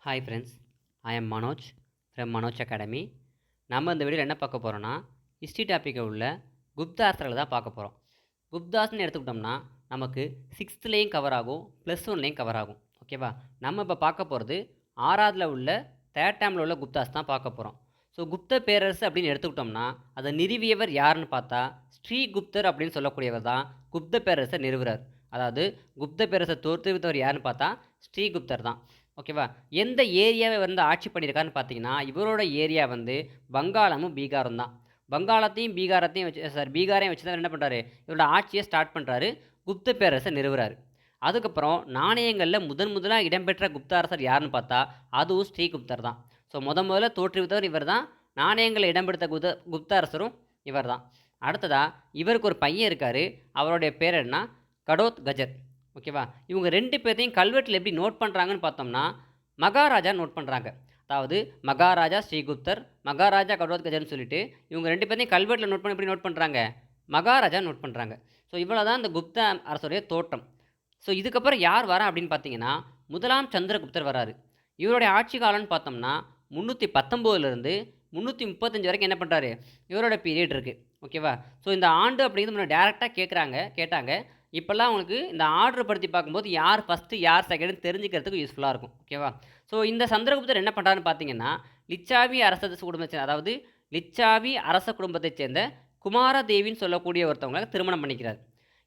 Hi friends, I am Manoj from Manoj academy. நம்ம இந்த வீடியோவில் என்ன பார்க்க போகிறோன்னா, ஹிஸ்ட்ரி டாப்பிக்கை உள்ள குப்தாஸ்திரங்களை தான் பார்க்க போகிறோம். குப்தாஸ்ன்னு எடுத்துக்கிட்டோம்னா நமக்கு 6th கவர் ஆகும், +1 கவர் ஆகும். ஓகேவா? நம்ம இப்போ பார்க்க போகிறது 6ஆவதுல உள்ள 3rd டேர்மில் உள்ள குப்தாஸ் தான் பார்க்க போகிறோம். ஸோ குப்த பேரரசு அப்படின்னு எடுத்துக்கிட்டோம்னா அதை நிறுவியவர் யாருன்னு பார்த்தா ஸ்ரீகுப்தர் அப்படின்னு சொல்லக்கூடியவர் தான் குப்த பேரரசை நிறுவுறார். அதாவது குப்த பேரரசை தோற்றுவித்தவர் யாருன்னு பார்த்தா ஸ்ரீகுப்தர் தான். ஓகேவா? எந்த ஏரியாவை வந்து ஆட்சி பண்ணியிருக்காருன்னு பார்த்தீங்கன்னா இவரோட ஏரியா வந்து வங்காளமும் பீகாரும் தான். வங்காளத்தையும் பீகாரத்தையும் வச்சு பீகாரையும் வச்சு தான் என்ன பண்ணுறாரு, இவரோட ஆட்சியை ஸ்டார்ட் பண்ணுறாரு, குப்த பேரரசை நிறுவுறாரு. அதுக்கப்புறம் நாணயங்களில் முதலாக இடம்பெற்ற குப்த அரசர் யாருன்னு பார்த்தா அதுவும் ஸ்ரீகுப்தர் தான். ஸோ முதல்ல தோற்றுவித்தவர் இவர் தான், நாணயங்களை இடம்பெடுத்த குப்த அரசரும் இவர் தான். அடுத்ததாக இவருக்கு ஒரு பையன் இருக்கார், அவருடைய பேர் என்ன, கடோத் கஜர். ஓகேவா? இவங்க 2 பேர்த்தையும் கல்வெட்டில் எப்படி நோட் பண்ணுறாங்கன்னு பார்த்தோம்னா மகாராஜா நோட் பண்ணுறாங்க. அதாவது மகாராஜா ஸ்ரீகுப்தர், மகாராஜா கடோத் கஜர்னு சொல்லிட்டு இவங்க 2 பேர்த்தையும் கல்வெட்டில் நோட் பண்ணி எப்படி நோட் பண்ணுறாங்க, மகாராஜா நோட் பண்ணுறாங்க. ஸோ இவ்வளோ தான் இந்த குப்த அரசுடைய தோற்றம். ஸோ இதுக்கப்புறம் யார் வரா அப்படின்னு பார்த்தீங்கன்னா முதலாம் சந்திரகுப்தர் வராரு. இவருடைய ஆட்சி காலம்னு பார்த்தோம்னா 319லேருந்து 335 வரைக்கும் என்ன பண்ணுறாரு, இவரோட பீரியட் இருக்குது. ஓகேவா? ஸோ இந்த ஆண்டு அப்படிங்கிறது டேரெக்டாக கேட்டாங்க. இப்போல்லாம் உங்களுக்கு இந்த ஆர்டர் படுத்தி பார்க்கும்போது யார் ஃபஸ்ட்டு யார் செகண்டுன்னு தெரிஞ்சுக்கிறதுக்கு யூஸ்ஃபுல்லாக இருக்கும். ஓகேவா? ஸோ இந்த சந்திரகுப்தர் என்ன பண்ணுறாருன்னு பார்த்தீங்கன்னா லிச்சாவி அரச குடும்பத்தை, அதாவது லிச்சாவி அரச குடும்பத்தைச் சேர்ந்த குமாரதேவின்னு சொல்லக்கூடிய ஒருத்தவங்களை திருமணம் பண்ணிக்கிறார்.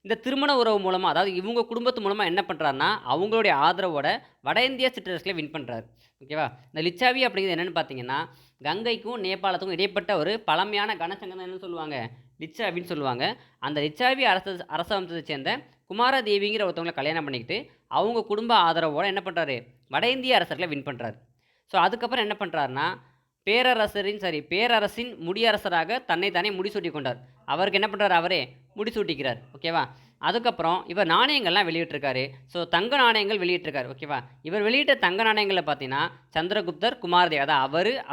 இந்த திருமண உறவு மூலமாக, அதாவது இவங்க குடும்பத்து மூலமாக என்ன பண்ணுறாருன்னா அவங்களுடைய ஆதரவோட வட இந்திய சிற்றரசுகளை வின் பண்ணுறாரு. ஓகேவா? இந்த லிச்சாவி அப்படிங்கிறது என்னென்னு பார்த்தீங்கன்னா கங்கைக்கும் நேபாளத்துக்கும் இடைப்பட்ட ஒரு பழமையான கனசங்கம் என்னன்னு சொல்லுவாங்க, லிச்சாவின்னு சொல்லுவாங்க. அந்த லிச்சாவி அரச வம்சத்தை சேர்ந்த குமாரதேவிங்கிற ஒருத்தவங்களை கல்யாணம் பண்ணிக்கிட்டு அவங்க குடும்ப ஆதரவோடு என்ன பண்ணுறாரு, வட இந்திய அரசர்களை வின் பண்ணுறாரு. ஸோ அதுக்கப்புறம் என்ன பண்ணுறாருன்னா பேரரசின் முடியரசராக தன்னைத்தானே முடிசூட்டி கொண்டார். அவருக்கு என்ன பண்ணுறாரு, அவரே முடிசூட்டிக்கிறார். ஓகேவா? அதுக்கப்புறம் இவர் நாணயங்கள்லாம் வெளியிட்டிருக்காரு. ஸோ தங்க நாணயங்கள் வெளியிட்டிருக்காரு. ஓகேவா? இவர் வெளியிட்ட தங்க நாணயங்களில் பார்த்தீங்கன்னா சந்திரகுப்தர், குமாரதேவ், அதான்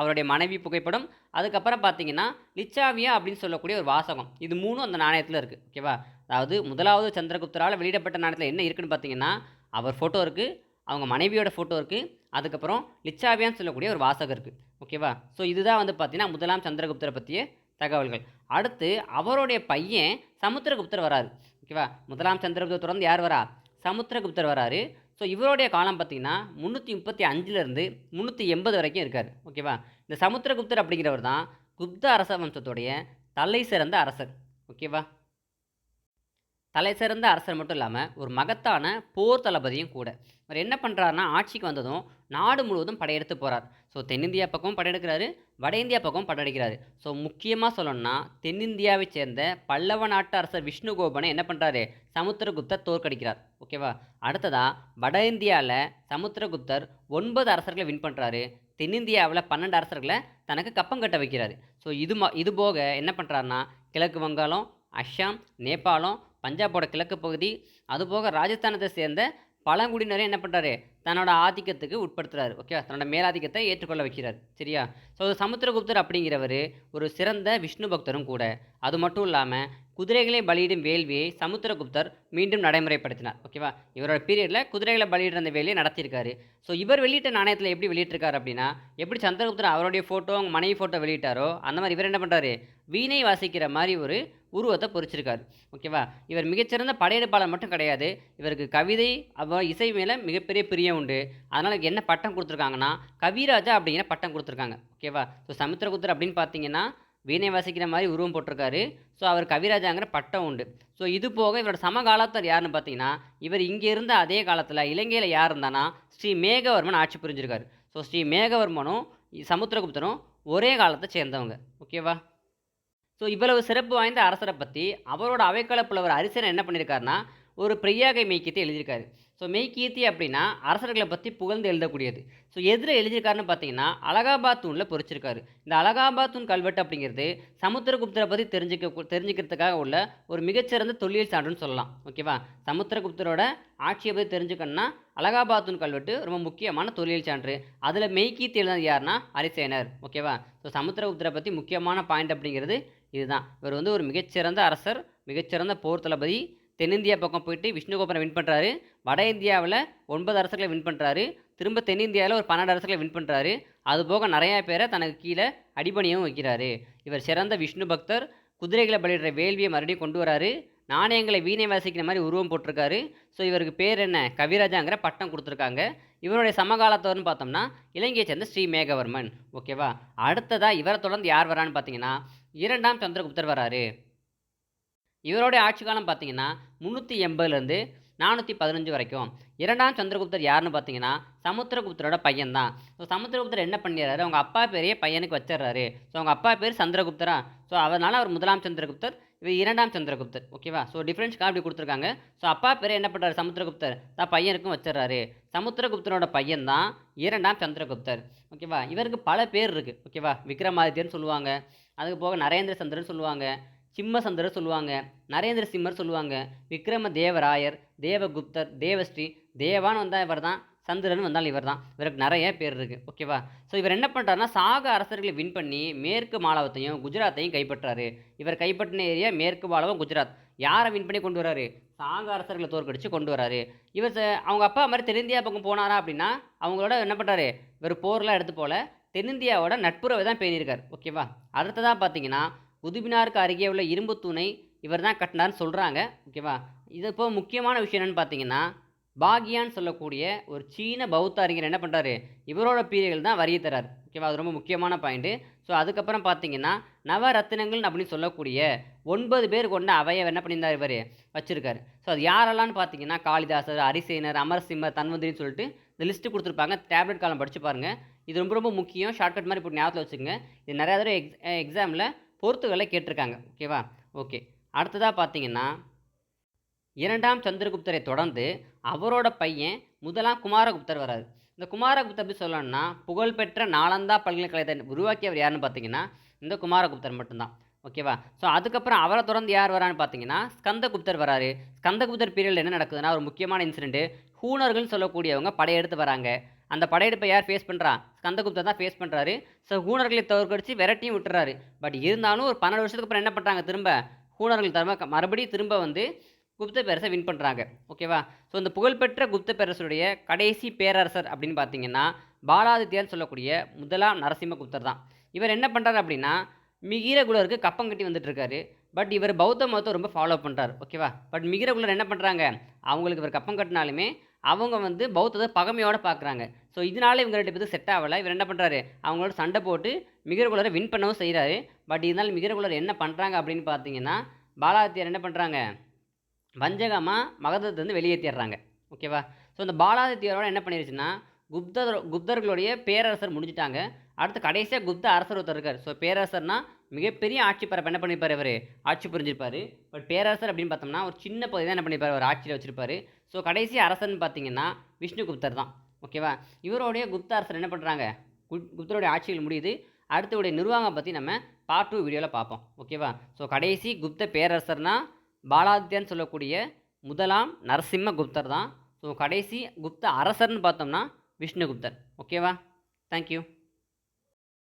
அவருடைய மனைவி புகைப்படம், அதுக்கப்புறம் பார்த்தீங்கன்னா லிச்சாவியா அப்படின்னு சொல்லக்கூடிய ஒரு வாசகம், இது 3 அந்த நாணயத்தில் இருக்குது. ஓகேவா? அதாவது முதலாவது சந்திரகுப்தரால் வெளியிடப்பட்ட நாணயத்தில் என்ன இருக்குதுன்னு பார்த்தீங்கன்னா அவர் ஃபோட்டோ இருக்குது, அவங்க மனைவியோட ஃபோட்டோ இருக்குது, அதுக்கப்புறம் லிச்சாவியான்னு சொல்லக்கூடிய ஒரு வாசகம் இருக்குது. ஓகேவா? ஸோ இதுதான் வந்து பார்த்தீங்கன்னா முதலாம் சந்திரகுப்தரை பற்றிய தகவல்கள். அடுத்து அவருடைய பையன் சமுத்திரகுப்தர் வராரு. ஓகேவா? முதலாம் சந்திரகுப்தர் தொடர்ந்து யார் வரா, சமுத்திரகுப்தர் வராரு. ஸோ இவருடைய காலம் பார்த்திங்கன்னா 335லேருந்து 380 வரைக்கும் இருக்கார். ஓகேவா? இந்த சமுத்திரகுப்தர் அப்படிங்கிறவர் தான் குப்த அரச வம்சத்துடைய தலை சிறந்த அரசர். ஓகேவா? தலை சிறந்த அரசர் மட்டும் இல்லாமல் ஒரு மகத்தான போர் தளபதியும் கூட. அவர் என்ன பண்ணுறாருனா ஆட்சிக்கு வந்ததும் நாடு முழுவதும் படையெடுத்து போகிறார். ஸோ தென்னிந்தியா பக்கமும் படையெடுக்கிறாரு, வட இந்தியா பக்கமும் படையெடுக்கிறாரு. ஸோ முக்கியமாக சொல்லணும்னா தென்னிந்தியாவை சேர்ந்த பல்லவ நாட்டு அரசர் விஷ்ணுகோபனை என்ன பண்ணுறாரு, சமுத்திரகுப்தர் தோற்கடிக்கிறார். ஓகேவா? அடுத்ததாக வட இந்தியாவில் சமுத்திரகுப்தர் 9 அரசர்களை வின் பண்ணுறாரு. தென்னிந்தியாவில் 12 அரசர்களை தனக்கு கப்பம் கட்ட வைக்கிறாரு. ஸோ இது போக என்ன பண்ணுறாருனா கிழக்கு வங்காளம், அஸ்ஸாம், நேபாளம், பஞ்சாபோட கிழக்கு பகுதி, அதுபோக ராஜஸ்தானத்தை சேர்ந்த பழங்குடியினரை என்ன பண்ணுறாரு, தன்னோட ஆதிக்கத்துக்கு உட்படுத்துறாரு. ஓகே, தன்னோட மேலாதிக்கத்தை ஏற்றுக்கொள்ள வைக்கிறார். சரியா? ஸோ சமுத்திரகுப்தர் அப்படிங்கிறவர் ஒரு சிறந்த விஷ்ணு பக்தரும் கூட. அது மட்டும் இல்லாமல் குதிரைகளை பலியிடும் வேள்வியை சமுத்திரகுப்தர் மீண்டும் நடைமுறைப்படுத்தினார். ஓகேவா? இவரோட பீரியடில் குதிரைகளை பலியிடுற அந்த வேலையை நடத்தியிருக்காரு. ஸோ இவர் வெளியிட்ட நாணயத்தில் எப்படி வெளியிட்டிருக்காரு அப்படின்னா, எப்படி சந்திரகுப்தர் அவருடைய ஃபோட்டோ, அவங்க மனைவி ஃபோட்டோ வெளியிட்டாரோ அந்த மாதிரி இவர் என்ன பண்ணுறாரு, வீணை வாசிக்கிற மாதிரி ஒரு உருவத்தை பொறிச்சிருக்காரு. ஓகேவா? இவர் மிகச்சிறந்த படையெடுப்பாளர் மட்டும் கிடையாது, இவருக்கு கவிதை அப்புறம் இசை மேலே மிகப்பெரிய பிரியம் உண்டு. அதனால் என்ன பட்டம் கொடுத்துருக்காங்கன்னா கவிராஜா அப்படிங்கிற பட்டம் கொடுத்துருக்காங்க. ஓகேவா? ஸோ சமுத்திரகுப்தர் அப்படின்னு பார்த்தீங்கன்னா வீணை வாசிக்கிற மாதிரி உருவம் போட்டிருக்காரு. ஸோ அவர் கவிராஜாங்கிற பட்டம் உண்டு. ஸோ இது போக இவரோட சமகாலத்தர் யாருன்னு பார்த்தீங்கன்னா இவர் இங்கே இருந்த அதே காலத்தில் இலங்கையில் யார் இருந்தானா ஸ்ரீ மேகவர்மன் ஆட்சி புரிஞ்சிருக்காரு. ஸோ ஸ்ரீ மேகவர்மனும் சமுத்திரகுப்தரும் ஒரே காலத்தை சேர்ந்தவங்க. ஓகேவா? ஸோ இவ்வளவு சிறப்பு வாய்ந்த அரசரை பற்றி அவரோட அவைக்கள புலவர் அரிசன் என்ன பண்ணியிருக்காருன்னா ஒரு பிரியாகை மெய்க்கீர்த்தி எழுதியிருக்காரு. ஸோ மெய்க்கீர்த்தி அப்படின்னா அரசர்களை பற்றி புகழ்ந்து எழுதக்கூடியது. ஸோ எதில் எழுதியிருக்காருன்னு பார்த்தீங்கன்னா அலகாபாத் தூணில் பொறிச்சிருக்காரு. இந்த அலகாபாத் தூண் கல்வெட்டு அப்படிங்கிறது சமுத்திரகுப்தரை பற்றி தெரிஞ்சுக்கிறதுக்காக உள்ள ஒரு மிகச்சிறந்த தொல்லியல் சான்றுன்னு சொல்லலாம். ஓகேவா? சமுத்திரகுப்தரோட ஆட்சியை பற்றி தெரிஞ்சுக்கணுன்னா அலகாபாத் தூண் கல்வெட்டு ரொம்ப முக்கியமான தொல்லியல் சான்று. அதில் மெய்க்கீர்த்தி எழுதினது யாருன்னா அரிசேனர். ஓகேவா? ஸோ சமுத்திரகுப்தரை பற்றி முக்கியமான பாயிண்ட் அப்படிங்கிறது இதுதான். இவர் வந்து ஒரு மிகச்சிறந்த அரசர், மிகச்சிறந்த போர் தளபதி. தென்னிந்தியா பக்கம் போயிட்டு விஷ்ணுகோபனை வின் பண்ணுறாரு, வட இந்தியாவில் 9 அரசர்களை வின் பண்ணுறாரு. திரும்ப தென்னிந்தியாவில் ஒரு 12 அரசர்களை வின் பண்ணுறாரு. அதுபோக நிறையா பேரை தனக்கு கீழே அடிபணியவும் வைக்கிறாரு. இவர் சிறந்த விஷ்ணு பக்தர். குதிரைகளை பலியிடுற வேள்வியை மறுபடியும் கொண்டு வராரு. நாணயங்களை வீணை வாசிக்கிற மாதிரி உருவம் போட்டிருக்காரு. ஸோ இவருக்கு பேர் என்ன, கவிராஜாங்கிற பட்டம் கொடுத்துருக்காங்க. இவருடைய சமகாலத்தவர்னு பார்த்தோம்னா இலங்கையை சேர்ந்த ஸ்ரீ மேகவர்மன். ஓகேவா. அடுத்ததாக இவரை தொடர்ந்து யார் வரான்னு பார்த்தீங்கன்னா 2ஆம் சந்திரகுப்தர் வராரு. இவருடைய ஆட்சி காலம் பார்த்தீங்கன்னா 380லேருந்து 415 வரைக்கும். 2ஆம் சந்திரகுப்தர் யாருன்னு பார்த்தீங்கன்னா சமுத்திரகுப்தரோட பையன் தான். ஸோ சமுத்திரகுப்தர் என்ன பண்ணிடுறாரு, அவங்க அப்பா பேரையே பையனுக்கு வச்சிடுறாரு. ஸோ அவங்க அப்பா பேர் சந்திரகுப்தரா. ஸோ அதனால் அவர் 1ஆம் சந்திரகுப்தர், இவர் 2ஆம் சந்திரகுப்தர். ஓகேவா. ஸோ டிஃப்ரென்ஸ்க்காக அப்படி கொடுத்துருக்காங்க. ஸோ அப்பா பேரை என்ன பண்ணுறாரு, சமுத்திரகுப்தர் தான் பையனுக்கும் வச்சிடுறாரு. சமுத்திரகுப்தரோட பையன் தான் 2ஆம் சந்திரகுப்தர். ஓகேவா. இவருக்கு பல பேர் இருக்குது. ஓகேவா. விக்ரமாதித்யன்னு சொல்லுவாங்க. அதுக்கு போக நரேந்திர சந்திரன் சொல்லுவாங்க, சிம்மசந்திரர் சொல்லுவாங்க, நரேந்திர சிம்மர் சொல்லுவாங்க, விக்ரம தேவராயர், தேவகுப்தர், தேவஸ்ரீ, தேவான்னு வந்தால் இவர் தான், சந்திரன் வந்தால் இவர் தான். இவருக்கு நிறைய பேர் இருக்குது. ஓகேவா. ஸோ இவர் என்ன பண்ணுறாருனா சாக அரசர்களை வின் பண்ணி மேற்கு மாலவத்தையும் குஜராத்தையும் கைப்பற்றாரு. இவர் கைப்பற்றின ஏரியா மேற்கு மாலவம், குஜராத். யாரை வின் பண்ணி கொண்டு வராரு, சாக அரசர்களை தோற்கடிச்சு கொண்டு வராரு. இவர் அவங்க அப்பா மாதிரி தென்னிந்தியா பக்கம் போனாரா அப்படின்னா அவங்களோட என்ன பண்ணுறாரு, இவர் போர்லாம் எடுத்து போல தென்னிந்தியாவோட நட்புறவை தான் பேணியிருக்கார். ஓகேவா. அடுத்ததாக பார்த்தீங்கன்னா குதுபினாருக்கு அருகே உள்ள இரும்பு தூணை இவர் தான் கட்டினார்னு சொல்கிறாங்க. ஓகேவா. இது இப்போ முக்கியமான விஷயம் என்னென்னு பார்த்தீங்கன்னா பாகியான்னு சொல்லக்கூடிய ஒரு சீன பௌத்த அறிஞர் என்ன பண்ணுறாரு, இவரோட பீரியர்கள் தான் வரிய தரார். ஓகேவா. அது ரொம்ப முக்கியமான பாயிண்ட்டு. ஸோ அதுக்கப்புறம் பார்த்தீங்கன்னா நவரத்தினங்கள் அப்படின்னு சொல்லக்கூடிய 9 பேர் கொண்ட அவையை என்ன பண்ணியிருந்தார் இவர் வச்சுருக்காரு. ஸோ அது யாரெல்லாம்னு பார்த்தீங்கன்னா காளிதாசர், அரிசேனர், அமர்சிம்மர், தன்வந்திரின்னு சொல்லிட்டு இந்த லிஸ்ட்டு கொடுத்துருப்பாங்க. டேப்லெட் காலம் படித்து பாருங்கள். இது ரொம்ப ரொம்ப முக்கியம். ஷார்ட்கட் மாதிரி இப்போ ஞாபகத்தில் வச்சுக்கோங்க. இது நிறையா தடவை எக்ஸாமில் பொறுத்துகளை கேட்டிருக்காங்க. ஓகேவா. ஓகே. அடுத்ததாக பார்த்தீங்கன்னா 2ஆம் சந்திரகுப்தரை தொடர்ந்து அவரோட பையன் 1ஆம் குமாரகுப்தர் வராது. இந்த குமாரகுப்தர் எப்படி சொல்லணும்னா புகழ்பெற்ற நாலந்தா பல்கலைக்கழகத்தை உருவாக்கியவர் யாருன்னு பார்த்தீங்கன்னா இந்த குமாரகுப்தர் மட்டும்தான். ஓகேவா. ஸோ அதுக்கப்புறம் அவரை தொடர்ந்து யார் வரான்னு பார்த்தீங்கன்னா ஸ்கந்தகுப்தர் வராரு. ஸ்கந்தகுப்தர் பீரியடில் என்ன நடக்குதுன்னா ஒரு முக்கியமான இன்சிடென்ட்டு, ஹூனர்கள்னு சொல்லக்கூடியவங்க படையெடுத்து வராங்க. அந்த படையெடுப்பை யார் ஃபேஸ் பண்ணுறா, ஸ்கந்தகுப்தர் தான் ஃபேஸ் பண்ணுறாரு. ஸோ ஹூனர்களை தோற்கடிச்சு விரட்டியும் விட்டுறாரு. பட் இருந்தாலும் ஒரு 12 வருஷத்துக்கு அப்புறம் என்ன பண்ணுறாங்க, திரும்ப ஹூனர்கள் மறுபடியும் திரும்ப வந்து குப்த பேரரசை வின் பண்ணுறாங்க. ஓகேவா. ஸோ இந்த புகழ்பெற்ற குப்த பேரரசுடைய கடைசி பேரரசர் அப்படின்னு பார்த்தீங்கன்னா பாலாதித்யான்னு சொல்லக்கூடிய 1ஆம் நரசிம்மகுப்தர் தான். இவர் என்ன பண்ணுறாரு அப்படின்னா மிகிரகுலருக்கு கப்பம் கட்டி வந்துட்டு இருக்காரு. பட் இவர் பௌத்த மதத்தை ரொம்ப ஃபாலோ பண்ணுறாரு. ஓகேவா. பட் மிகிரகுலர் என்ன பண்ணுறாங்க, அவங்களுக்கு இவர் கப்பம் கட்டினாலுமே அவங்க வந்து பௌத்தத்தை பகமையோடு பார்க்குறாங்க. ஸோ இதனால இவங்க 2 பேருக்கு செட் ஆகலை. இவர் என்ன பண்ணுறாரு, அவங்களோட சண்டை போட்டு மிகிரகுலரை வின் பண்ணவும் செய்கிறாரு. பட் இதனால் மிகிரகுலர் என்ன பண்ணுறாங்க அப்படின்னு பார்த்தீங்கன்னா பாலாதித்யார் என்ன பண்ணுறாங்க, வஞ்சகமாக மகதத்தை வெளியேற்றிடுறாங்க. ஓகேவா. ஸோ இந்த பாலாதித்யாரோட என்ன பண்ணிருச்சுன்னா குப்தர்களுடைய பேரரசர் முடிஞ்சிட்டாங்க. அடுத்து கடைசியாக குப்த அரசர் ஒருத்தர் இருக்கார். ஸோ பேரரசர்னா மிகப்பெரிய ஆட்சி பரப்பு என்ன பண்ணியிருப்பார், இவர் ஆட்சி புரிஞ்சிருப்பார். பட் பேரரசர் அப்படின்னு பார்த்தோம்னா ஒரு சின்ன பகுதி தான் என்ன பண்ணியிருப்பார், ஒரு ஆட்சியில் வச்சிருப்பார். ஸோ கடைசி அரசர்னு பார்த்தீங்கன்னா விஷ்ணுகுப்தர் தான். ஓகேவா. இவருடைய குப்த அரசர் என்ன பண்ணுறாங்க, குப்தருடைய ஆட்சியில் முடியுது. அடுத்தவுடைய நிர்வாகம் பற்றி நம்ம பார்ட் 2 வீடியோவில் பார்ப்போம். ஓகேவா. ஸோ கடைசி குப்த பேரரசர்னா பாலாதித்யான்னு சொல்லக்கூடிய 1ஆம் நரசிம்மகுப்தர் தான். ஸோ கடைசி குப்த அரசர்னு பார்த்தோம்னா விஷ்ணுகுப்தர். ஓகேவா. தேங்க்யூ.